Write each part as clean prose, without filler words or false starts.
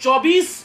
24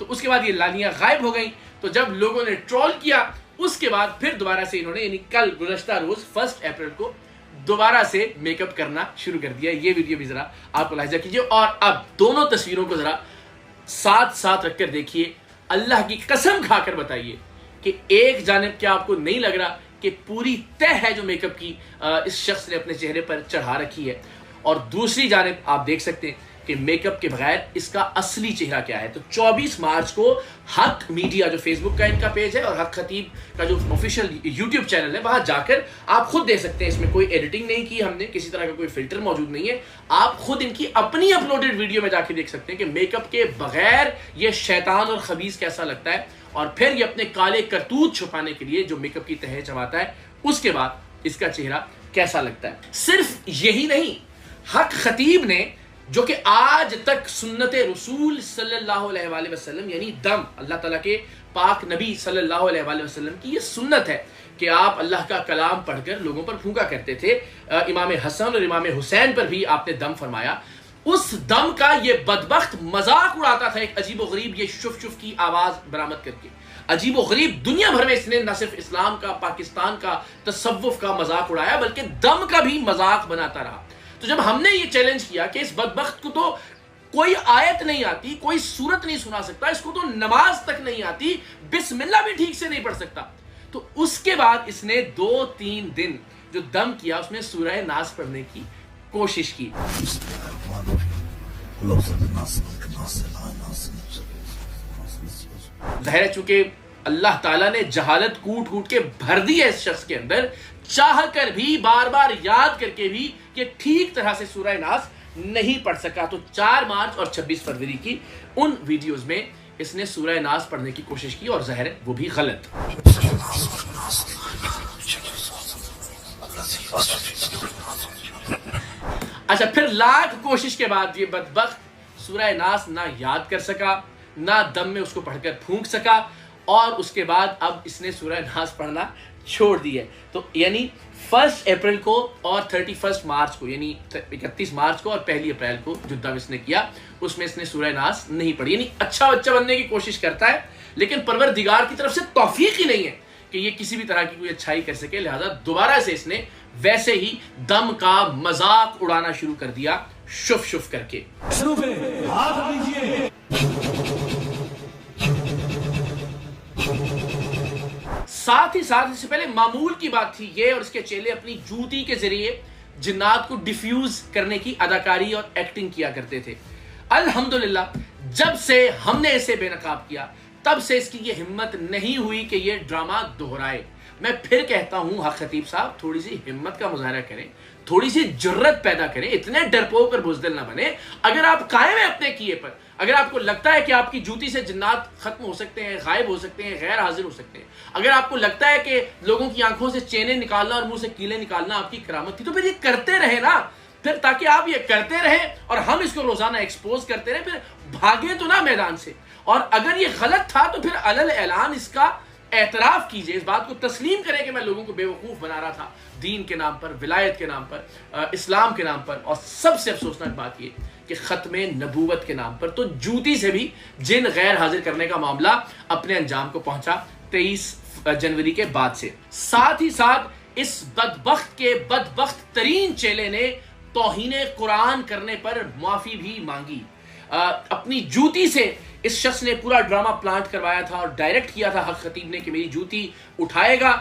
تو اس کے بعد یہ لانیاں غائب ہو گئیں. تو جب لوگوں نے ٹرول کیا اس کے بعد پھر دوبارہ سے انہوں نے یعنی کل گزشتہ روز 1 اپریل کو دوبارہ سے میک اپ کرنا شروع کر دیا. یہ ویڈیو بھی ذرا آپ ملاحظہ کیجئے اور اب دونوں تصویروں کو ذرا ساتھ ساتھ رکھ کر دیکھیے. اللہ کی قسم کھا کر بتائیے کہ ایک جانب کیا آپ کو نہیں لگ رہا کہ پوری تہ ہے جو میک اپ کی اس شخص نے اپنے چہرے پر چڑھا رکھی ہے, اور دوسری جانب آپ دیکھ سکتے ہیں کہ میک اپ کے بغیر اس کا اصلی چہرہ کیا ہے. تو 24 مارچ کو حق میڈیا جو فیس بک کا ان کا پیج ہے اور حق خطیب کا جو آفیشیل یوٹیوب چینل ہے, وہاں جا کر آپ خود دیکھ سکتے ہیں. اس میں کوئی ایڈیٹنگ نہیں کی ہم نے, کسی طرح کا کوئی فلٹر موجود نہیں ہے. آپ خود ان کی اپنی اپلوڈڈ ویڈیو میں جا کے دیکھ سکتے ہیں کہ میک اپ کے بغیر یہ شیطان اور خبیث کیسا لگتا ہے, اور پھر یہ اپنے کالے کرتوت چھپانے کے لیے جو میک اپ کی تہ چباتا ہے اس کے بعد اس کا چہرہ کیسا لگتا ہے. صرف یہی نہیں, حق خطیب نے جو کہ آج تک سنت رسول صلی اللہ علیہ وآلہ وسلم یعنی دم, اللہ تعالیٰ کے پاک نبی صلی اللہ علیہ وآلہ وسلم کی یہ سنت ہے کہ آپ اللہ کا کلام پڑھ کر لوگوں پر پھونکا کرتے تھے. امام حسن اور امام حسین پر بھی آپ نے دم فرمایا. اس دم کا یہ بدبخت مذاق اڑاتا تھا ایک عجیب و غریب یہ شف شف کی آواز برآمد کر کے. عجیب و غریب, دنیا بھر میں اس نے نہ صرف اسلام کا, پاکستان کا, تصوف کا مذاق اڑایا بلکہ دم کا بھی مذاق بناتا رہا. تو جب ہم نے یہ چیلنج کیا کہ اس بدبخت کو تو کوئی آیت نہیں آتی, کوئی سورت نہیں سنا سکتا, اس کو تو نماز تک نہیں آتی, بسم اللہ بھی ٹھیک سے نہیں پڑھ سکتا, تو اس کے بعد اس نے 2-3 دن جو دم کیا اس میں سورہ ناس پڑھنے کی کوشش کی. ظاہر ہے چونکہ اللہ تعالیٰ نے جہالت کوٹ کوٹ کے بھر دی ہے اس شخص کے اندر, چاہ کر بھی بار بار یاد کر کے بھی کہ ٹھیک طرح سے سورہ ناس نہیں پڑھ سکا. تو 4 مارچ اور 26 فروری کی ان ویڈیوز میں اس نے سورہ ناس پڑھنے کی کوشش کی اور ظاہر ہے وہ بھی غلط. اچھا, پھر لاکھ کوشش کے بعد یہ بدبخت سورہ ناس نہ یاد کر سکا, نہ دم میں اس کو پڑھ کر پھونک سکا, اور اس کے بعد اب اس نے سورہ ناس پڑھنا چھوڑ دی ہے. تو یعنی 1 اپریل کو اور 31 مارچ کو یعنی 31 مارچ کو اور 1 اپریل کو جو دم اس نے کیا اس میں اس نے سورہ ناس نہیں پڑھی. یعنی اچھا بچہ بننے کی کوشش کرتا ہے لیکن پروردگار کی طرف سے توفیق ہی نہیں ہے کہ یہ کسی بھی طرح کی کوئی اچھائی کر سکے, لہذا دوبارہ سے اس نے ویسے ہی دم کا مذاق اڑانا شروع کر دیا شف شف کر کے. ساتھ ہی ساتھ اس سے پہلے معمول کی بات تھی یہ اور اس کے چیلے اپنی جوتی کے ذریعے جنات کو ڈیفیوز کرنے کی اداکاری اور ایکٹنگ کیا کرتے تھے. الحمدللہ جب سے ہم نے اسے بے نقاب کیا تب سے اس کی یہ ہمت نہیں ہوئی کہ یہ ڈرامہ دہرائے. میں پھر کہتا ہوں حق خطیب صاحب تھوڑی سی ہمت کا مظاہرہ کریں, تھوڑی سی جرت پیدا کریں, اتنے ڈرپوک اور بزدل نہ بنے. اگر آپ قائم ہیں اپنے کیے پر, اگر آپ کو لگتا ہے کہ آپ کی جوتی سے جنات ختم ہو سکتے ہیں, غائب ہو سکتے ہیں, غیر حاضر ہو سکتے ہیں, اگر آپ کو لگتا ہے کہ لوگوں کی آنکھوں سے چینیں نکالنا اور منہ سے کیلیں نکالنا آپ کی کرامت تھی, تو پھر یہ کرتے رہے نا, پھر تاکہ آپ یہ کرتے رہیں اور ہم اس کو روزانہ ایکسپوز کرتے رہیں, پھر بھاگیں تو نہ میدان سے. اور اگر یہ غلط تھا تو پھر علل اعلان اس کا اعتراف کیجئے, اس بات کو تسلیم کریں کہ میں لوگوں کو بے وقوف بنا رہا تھا دین کے نام پر, ولایت کے نام پر, اسلام کے نام پر, اور سب سے افسوسناک بات یہ کہ ختم نبوت کے نام پر. تو جوتی سے بھی جن غیر حاضر کرنے کا معاملہ اپنے انجام کو پہنچا 23 جنوری کے بعد سے. ساتھ ہی ساتھ اس بدبخت کے بدبخت ترین چیلے نے توہین قرآن کرنے پر معافی بھی مانگی. اپنی جوتی سے اس شخص نے پورا ڈرامہ پلانٹ کروایا تھا اور ڈائریکٹ کیا تھا حق خطیب نے کہ میری جوتی اٹھائے گا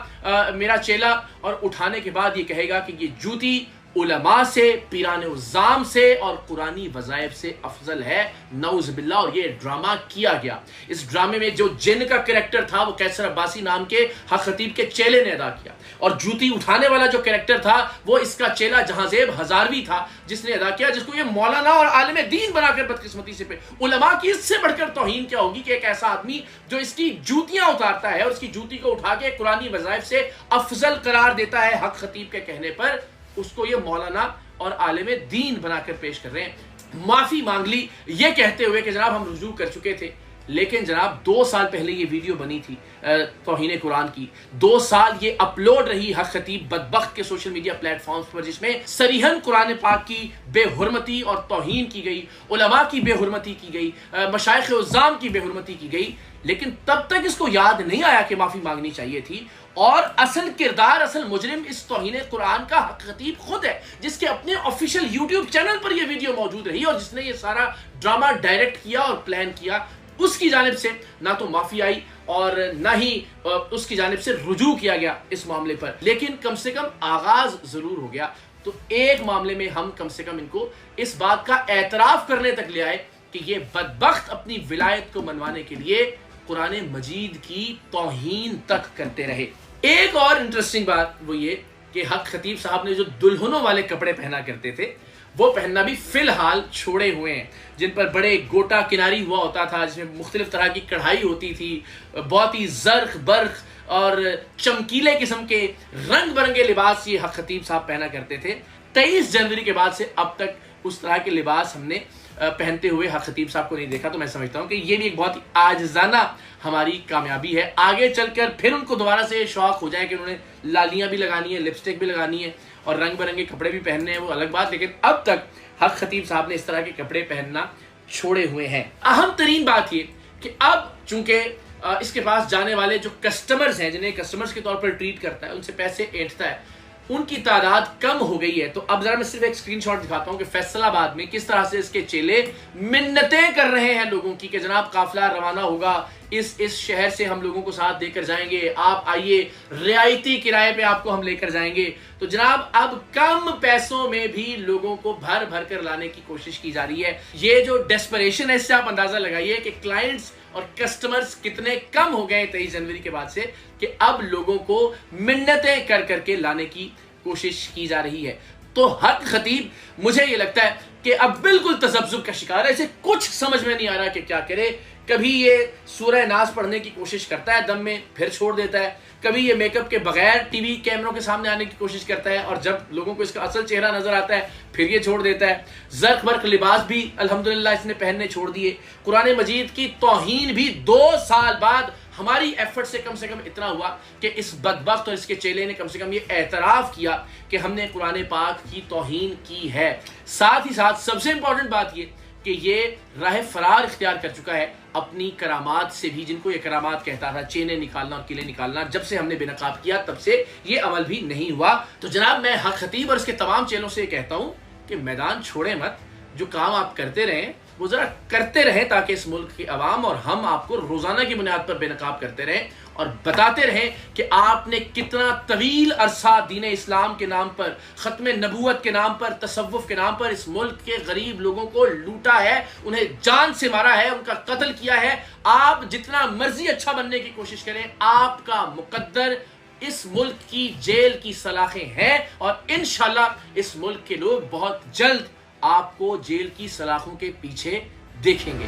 میرا چیلا, اور اٹھانے کے بعد یہ کہے گا کہ یہ جوتی علماء سے, پیران عظام سے اور قرآنی وظائف سے افضل ہے, نعوذ باللہ. اور یہ ڈرامہ کیا گیا. اس ڈرامے میں جو جن کا کریکٹر تھا وہ قیصر عباسی نام کے حق خطیب کے چیلے نے ادا کیا, اور جوتی اٹھانے والا جو کریکٹر تھا وہ اس کا چیلا جہانزیب ہزاروی تھا جس نے ادا کیا, جس کو یہ مولانا اور عالم دین بنا کر بدقسمتی سے علماء کی اس سے بڑھ کر توہین کیا ہوگی کہ ایک ایسا آدمی جو اس کی جوتیاں اتارتا ہے اور اس کی جوتی کو اٹھا کے قرآنی وظائف سے افضل قرار دیتا ہے حق خطیب کے کہنے پر, اس کو یہ مولانا اور عالم دین بنا کر پیش کر رہے ہیں. معافی مانگ لی یہ کہتے ہوئے کہ جناب ہم رجوع کر چکے تھے لیکن جناب 2 سال پہلے یہ ویڈیو بنی تھی توہین قرآن کی، 2 سال یہ اپلوڈ رہی حق خطیب بدبخت کے سوشل میڈیا پلیٹ فارمز پر، جس میں صریحاً قرآن پاک کی بے حرمتی اور توہین کی گئی، علماء کی بے حرمتی کی گئی، مشائخ عظام کی بے حرمتی کی گئی، لیکن تب تک اس کو یاد نہیں آیا کہ معافی مانگنی چاہیے تھی۔ اور اصل کردار، اصل مجرم اس توہین قرآن کا حق خطیب خود ہے، جس کے اپنے آفیشیل یوٹیوب چینل پر یہ ویڈیو موجود رہی اور جس نے یہ سارا ڈرامہ ڈائریکٹ کیا اور پلان کیا۔ اس کی جانب سے نہ تو معافی آئی اور نہ ہی اس کی جانب سے رجوع کیا گیا اس معاملے پر، لیکن کم سے کم آغاز ضرور ہو گیا۔ تو ایک معاملے میں ہم کم سے کم ان کو اس بات کا اعتراف کرنے تک لے آئے کہ یہ بدبخت اپنی ولایت کو منوانے کے لیے قرآن مجید کی توہین تک کرتے رہے۔ ایک اور انٹرسٹنگ بات وہ یہ کہ حق خطیب صاحب نے جو دلہنوں والے کپڑے پہنا کرتے تھے وہ پہننا بھی فی الحال چھوڑے ہوئے ہیں، جن پر بڑے گوٹا کناری ہوا ہوتا تھا، جس میں مختلف طرح کی کڑھائی ہوتی تھی، بہت ہی زرخ برخ اور چمکیلے قسم کے رنگ برنگے لباس یہ حق خطیب صاحب پہنا کرتے تھے۔ 23 جنوری کے بعد سے اب تک اس طرح کے لباس ہم نے پہنتے ہوئے حق خطیب صاحب کو نہیں دیکھا، تو میں سمجھتا ہوں کہ یہ بھی ایک بہت ہی عاجزانہ ہماری کامیابی ہے۔ آگے چل کر پھر ان کو دوبارہ سے شوق ہو جائے کہ انہوں نے لالیاں بھی لگانی ہیں، لپسٹک بھی لگانی ہے اور رنگ برنگے کپڑے بھی پہننے ہیں، وہ الگ بات، لیکن اب تک حق خطیب صاحب نے اس طرح کے کپڑے پہننا چھوڑے ہوئے ہیں۔ اہم ترین بات یہ کہ اب چونکہ اس کے پاس جانے والے جو کسٹمرز ہیں، جنہیں کسٹمرز کے طور پر ٹریٹ کرتا ہے، ان سے پیسے اینٹھتا ہے، ان کی تعداد کم ہو گئی ہے۔ تو اب ذرا میں صرف ایک اسکرین شاٹ دکھاتا ہوں کہ فیصل آباد میں کس طرح سے اس کے چیلے منتیں کر رہے ہیں لوگوں کی کہ جناب قافلہ روانہ ہوگا، اس شہر سے ہم لوگوں کو ساتھ دے کر جائیں گے، آپ آئیے، رعایتی کرائے پہ آپ کو ہم لے کر جائیں گے۔ تو جناب اب کم پیسوں میں بھی لوگوں کو بھر بھر کر لانے کی کوشش کی جا رہی ہے۔ یہ جو ڈیسپریشن ہے، اس سے آپ اندازہ لگائیے کہ کلائنٹس اور کسٹمرز کتنے کم ہو گئے 23 جنوری کے بعد سے کہ اب لوگوں کو منتیں کر کر کے لانے کی کوشش کی جا رہی ہے۔ تو حق خطیب مجھے یہ لگتا ہے کہ اب بالکل تذبذب کا شکار ہے، اسے کچھ سمجھ میں نہیں آ رہا کہ کیا کرے۔ کبھی یہ سورہ ناس پڑھنے کی کوشش کرتا ہے دم میں، پھر چھوڑ دیتا ہے، کبھی یہ میک اپ کے بغیر ٹی وی کیمروں کے سامنے آنے کی کوشش کرتا ہے اور جب لوگوں کو اس کا اصل چہرہ نظر آتا ہے پھر یہ چھوڑ دیتا ہے۔ زرق برق لباس بھی الحمدللہ اس نے پہننے چھوڑ دیے۔ قرآن مجید کی توہین بھی 2 سال بعد ہماری ایفرٹ سے کم اتنا ہوا کہ اس بدبخت اور اس کے چیلے نے کم سے کم یہ اعتراف کیا کہ ہم نے قرآن پاک کی توہین کی ہے۔ ساتھ ہی ساتھ سب سے امپورٹنٹ بات یہ کہ یہ راہ فرار اختیار کر چکا ہے اپنی کرامات سے بھی، جن کو یہ کرامات کہتا تھا، چینیں نکالنا اور قلعے نکالنا۔ جب سے ہم نے بے نقاب کیا تب سے یہ عمل بھی نہیں ہوا۔ تو جناب میں حق خطیب اور اس کے تمام چیلوں سے یہ کہتا ہوں کہ میدان چھوڑیں مت، جو کام آپ کرتے رہیں وہ ذرا کرتے رہیں تاکہ اس ملک کی عوام اور ہم آپ کو روزانہ کی بنیاد پر بے نقاب کرتے رہیں اور بتاتے رہیں کہ آپ نے کتنا طویل عرصہ دین اسلام کے نام پر، ختم نبوت کے نام پر، تصوف کے نام پر اس ملک کے غریب لوگوں کو لوٹا ہے، انہیں جان سے مارا ہے، ان کا قتل کیا ہے۔ آپ جتنا مرضی اچھا بننے کی کوشش کریں، آپ کا مقدر اس ملک کی جیل کی سلاخیں ہیں اور انشاءاللہ اس ملک کے لوگ بہت جلد آپ کو جیل کی سلاخوں کے پیچھے دیکھیں گے۔